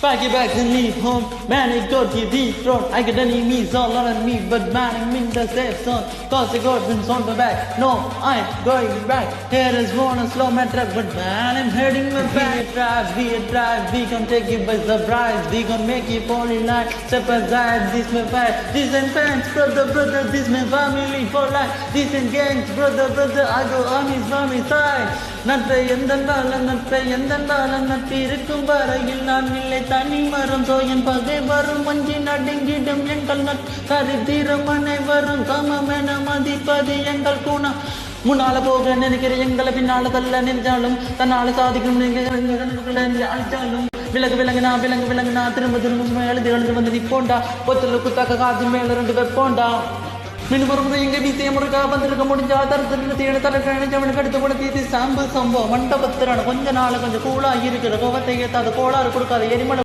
Pack your bags and leave home. Man, it got you deep throat. I got enemies all around me, but man, I'm in the safe zone. Cause I got wins on my back. No, I ain't going back. Here is one a slow man track, but man, I'm heading my back. Be a drive, we gon' take you by surprise. We gon' make you fall in line. Step aside, this my fight. This and fans, brother, this my family for life. This and gangs, brother, I go on his side. நட்பை எந்தென்றாலும் நட்பிருக்கும் வரையில் நான் இல்லை தனி மரம் சோயன் பகை வரும் மஞ்சி நடுங்கிடும் எங்கள் கருத்தீரம் அனைவரும் சமமென மதிப்பது எங்கள் குணம் முன்னால போக நினைக்கிற எங்களை பின்னால தள்ள நினைச்சாலும் தன்னால சாதிக்கும் அழைச்சாலும் விலங்கு நான் திரும்ப எழுதி வந்து நிப்போண்டா ஒத்துல குத்தாக்க காத்து மேல 2 வெப்போண்டா மின்முறை எங்க வீசிய முருகா வந்திருக்க முடிஞ்சா தரத்துல தேட தரவனுக்கு அடுத்து கூட தீதி சாம்பு சம்பவம் மண்டபத்திரான கொஞ்ச நாள் கொஞ்சம் கூலா இருக்கிற கோவத்தை ஏத்தாத கோளாறு கொடுக்காத எரிமலை